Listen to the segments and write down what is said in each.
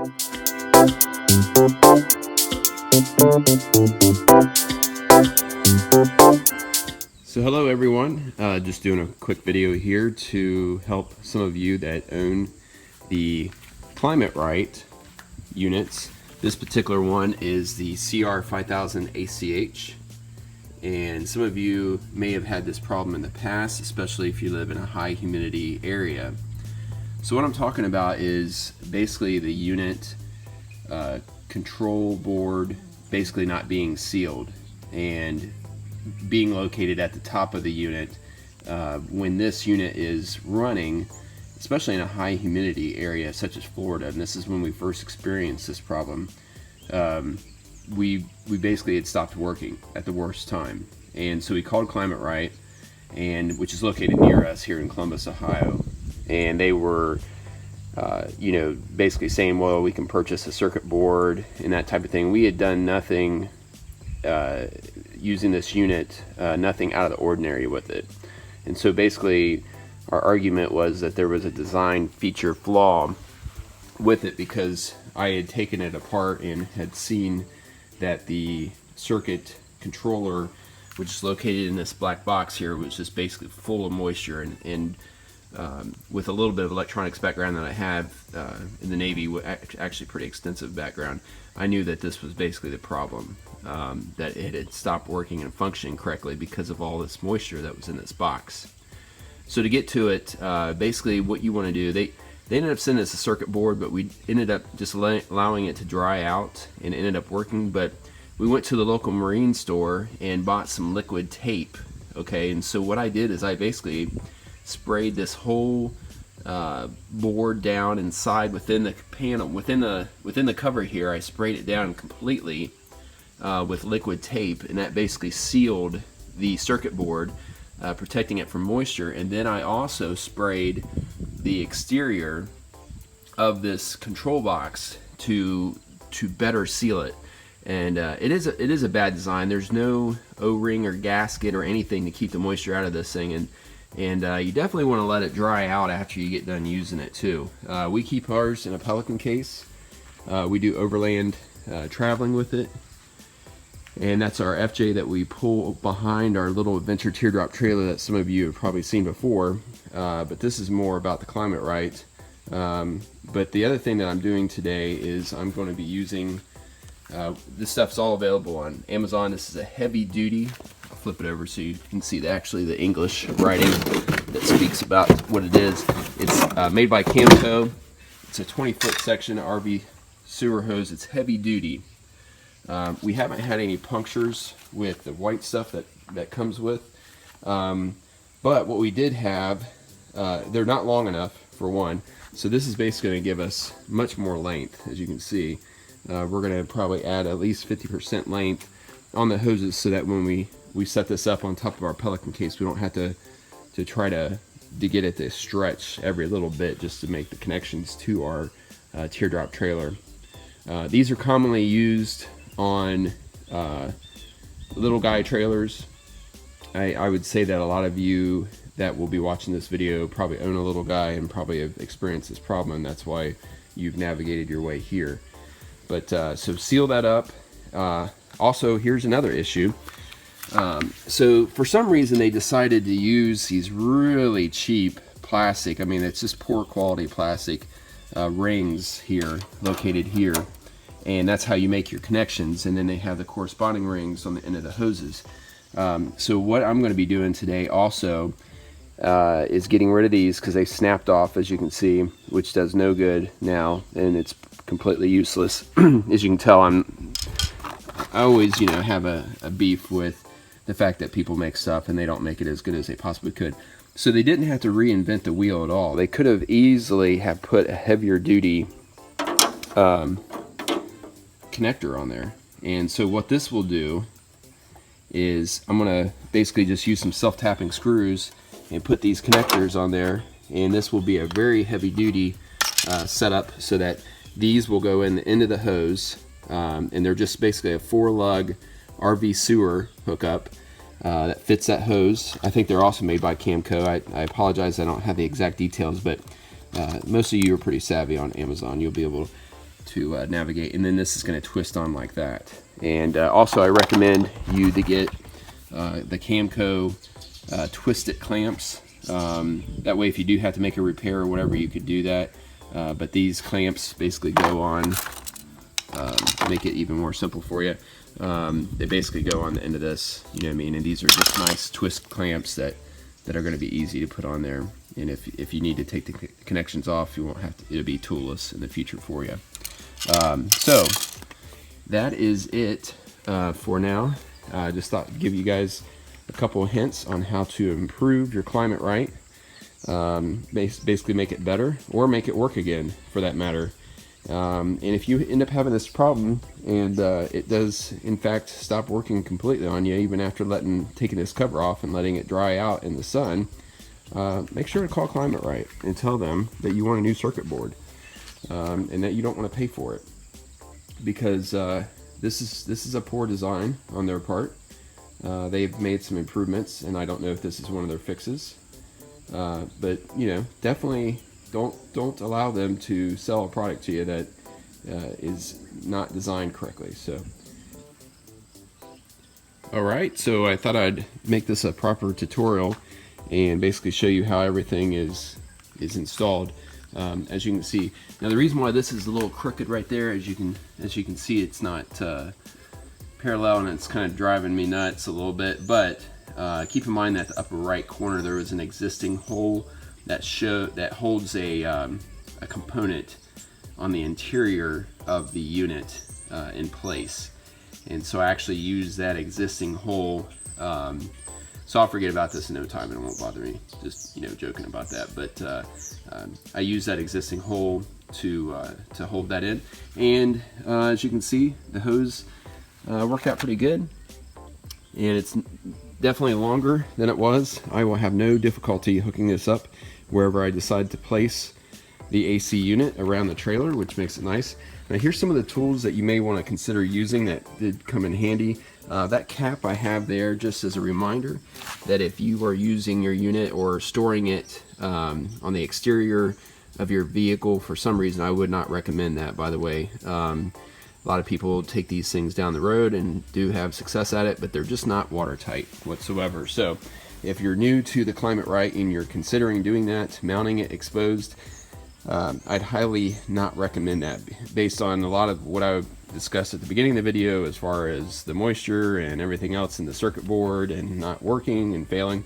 So hello everyone, just doing a quick video here to help some of you that own the Climate Right units. This particular one is the CR5000-ACH, and some of you may have had this problem in the past, especially if you live in a high humidity area. So what I'm talking about is basically the unit control board basically not being sealed and being located at the top of the unit. When this unit is running, especially in a high humidity area such as Florida, and this is when we first experienced this problem, we basically had stopped working at the worst time. And so we called Climate Right, which is located near us here in Columbus, Ohio, and they were basically saying, well, we can purchase a circuit board and that type of thing. We had done nothing using this unit, nothing out of the ordinary with it. And so basically our argument was that there was a design feature flaw with it, because I had taken it apart and had seen that the circuit controller, which is located in this black box here, was just basically full of moisture, and with a little bit of electronics background that I have in the Navy, actually pretty extensive background, I knew that this was basically the problem, that it had stopped working and functioning correctly because of all this moisture that was in this box. So to get to it, basically what you want to do, they ended up sending us a circuit board, but we ended up just allowing it to dry out, and it ended up working. But we went to the local marine store and bought some liquid tape. Okay, and so what I did is I basically sprayed this whole board down inside within the panel, within the cover here. I sprayed it down completely with liquid tape, and that basically sealed the circuit board, protecting it from moisture. And then I also sprayed the exterior of this control box to better seal it. And it is a bad design. There's no O-ring or gasket or anything to keep the moisture out of this thing, and you definitely want to let it dry out after you get done using it too. We keep ours in a Pelican case. We do overland traveling with it, and that's our FJ that we pull behind our little adventure teardrop trailer that some of you have probably seen before. But this is more about the Climate Right. But the other thing that I'm doing today is I'm going to be using, this stuff's all available on Amazon. This is a heavy duty, I'll flip it over so you can see the English writing that speaks about what it is. It's made by Camco. It's a 20-foot section RV sewer hose. It's heavy duty. We haven't had any punctures with the white stuff that comes with, but what we did have, they're not long enough for one, so this is basically going to give us much more length. As you can see, we're going to probably add at least 50% length on the hoses, so that when we set this up on top of our Pelican case, we don't have to try to get it to stretch every little bit just to make the connections to our teardrop trailer. These are commonly used on little guy trailers. I would say that a lot of you that will be watching this video probably own a little guy and probably have experienced this problem, and that's why you've navigated your way here. But so seal that up. Also, here's another issue. So for some reason they decided to use these really cheap plastic, I mean it's just poor quality plastic rings here, located here, and that's how you make your connections, and then they have the corresponding rings on the end of the hoses. So what I'm going to be doing today also is getting rid of these, because they snapped off, as you can see, which does no good now, and it's completely useless. As you can tell, I always have a beef with the fact that people make stuff and they don't make it as good as they possibly could. So they didn't have to reinvent the wheel at all. They could have easily have put a heavier duty connector on there. And so what this will do is I'm going to basically just use some self-tapping screws and put these connectors on there, and this will be a very heavy duty setup, so that these will go in the end of the hose, and they're just basically a 4-lug RV sewer hookup that fits that hose. I think they're also made by Camco. I apologize, I don't have the exact details, but most of you are pretty savvy on Amazon. You'll be able navigate, and then this is going to twist on like that. And also I recommend you to get the Camco twisted clamps. That way if you do have to make a repair or whatever, you could do that. But these clamps basically go on, make it even more simple for you. They basically go on the end of this, you know what I mean? And these are just nice twist clamps that are going to be easy to put on there. And if you need to take the connections off, you won't have to, it'll be toolless in the future for you. So that is it for now. I just thought I'd give you guys a couple of hints on how to improve your Climate Right. Basically make it better, or make it work again for that matter. And if you end up having this problem and it does in fact stop working completely on you, even after taking this cover off and letting it dry out in the sun, make sure to call Climate Right and tell them that you want a new circuit board, and that you don't want to pay for it, because this is a poor design on their part. They've made some improvements, and I don't know if this is one of their fixes, but you know, definitely don't allow them to sell a product to you that is not designed correctly. So alright, so I thought I'd make this a proper tutorial and basically show you how everything is installed. As you can see, now the reason why this is a little crooked right there, as you can see, it's not parallel, and it's kind of driving me nuts a little bit. But keep in mind that the upper right corner there is an existing hole that holds a component on the interior of the unit in place, and so I actually use that existing hole. So I'll forget about this in no time, and it won't bother me. Just, you know, joking about that. But I use that existing hole to hold that in, and as you can see, the hose worked out pretty good, and it's definitely longer than it was. I will have no difficulty hooking this up wherever I decide to place the AC unit around the trailer, which makes it nice. Now here's some of the tools that you may want to consider using that did come in handy. That cap I have there just as a reminder that if you are using your unit or storing it on the exterior of your vehicle, for some reason I would not recommend that, by the way. A lot of people take these things down the road and do have success at it, but they're just not watertight whatsoever. So if you're new to the Climate Right and you're considering doing that, mounting it exposed, I'd highly not recommend that, based on a lot of what I discussed at the beginning of the video as far as the moisture and everything else in the circuit board and not working and failing.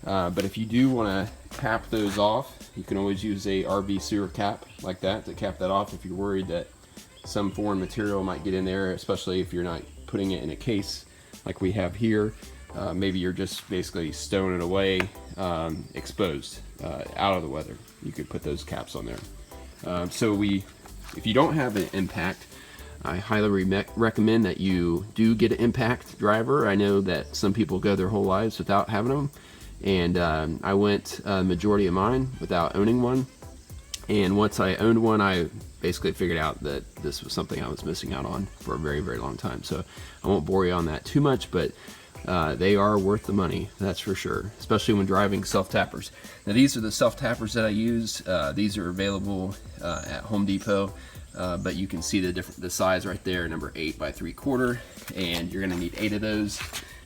But if you do want to cap those off, you can always use a RV sewer cap like that to cap that off if you're worried that some foreign material might get in there, especially if you're not putting it in a case like we have here. Maybe you're just basically stowing it away exposed out of the weather. You could put those caps on there. If you don't have an impact, I highly recommend that you do get an impact driver. I know that some people go their whole lives without having them, and I went majority of mine without owning one. And once I owned one, I basically figured out that this was something I was missing out on for a very, very long time. So I won't bore you on that too much, but they are worth the money, that's for sure, especially when driving self-tappers. Now these are the self-tappers that I use. These are available at Home Depot, but you can see the size right there, number 8 by 3/4, and you're going to need 8 of those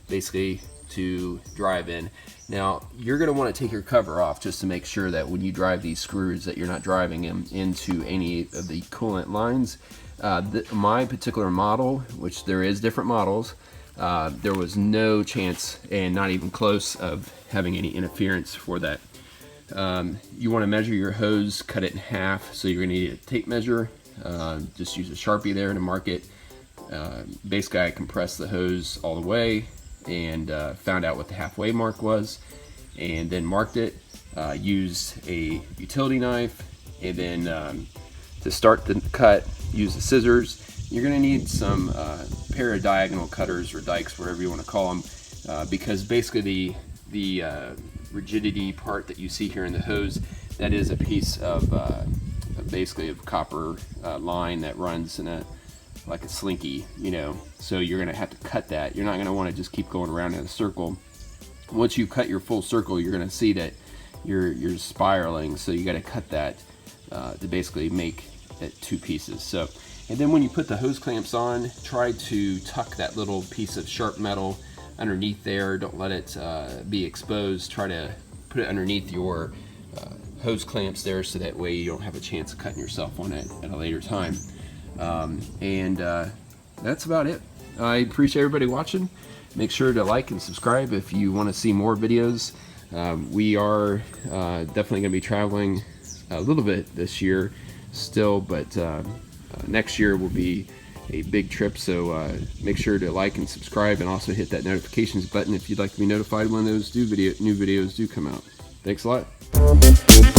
basically to drive in. Now you're going to want to take your cover off just to make sure that when you drive these screws that you're not driving them into any of the coolant lines. My particular model, which there is different models, there was no chance, and not even close, of having any interference for that. You want to measure your hose, cut it in half, so you're going to need a tape measure. Just use a Sharpie there to mark it. Basically I compressed the hose all the way and found out what the halfway mark was, and then marked it. Used a utility knife, and then to start the cut, use the scissors. You're going to need some pair of diagonal cutters or dikes, whatever you want to call them, because basically the rigidity part that you see here in the hose, that is a piece of basically of copper line that runs in like a slinky, you know. So you're going to have to cut that. You're not going to want to just keep going around in a circle. Once you cut your full circle, you're going to see that you're spiraling. So you got to cut that to basically make it 2 pieces. So And then when you put the hose clamps on, try to tuck that little piece of sharp metal underneath there. Don't let it be exposed. Try to put it underneath your hose clamps there, so that way you don't have a chance of cutting yourself on it at a later time. That's about it. I appreciate everybody watching. Make sure to like and subscribe if you want to see more videos. We are definitely going to be traveling a little bit this year still, but next year will be a big trip, so make sure to like and subscribe, and also hit that notifications button if you'd like to be notified when those new videos do come out. Thanks a lot.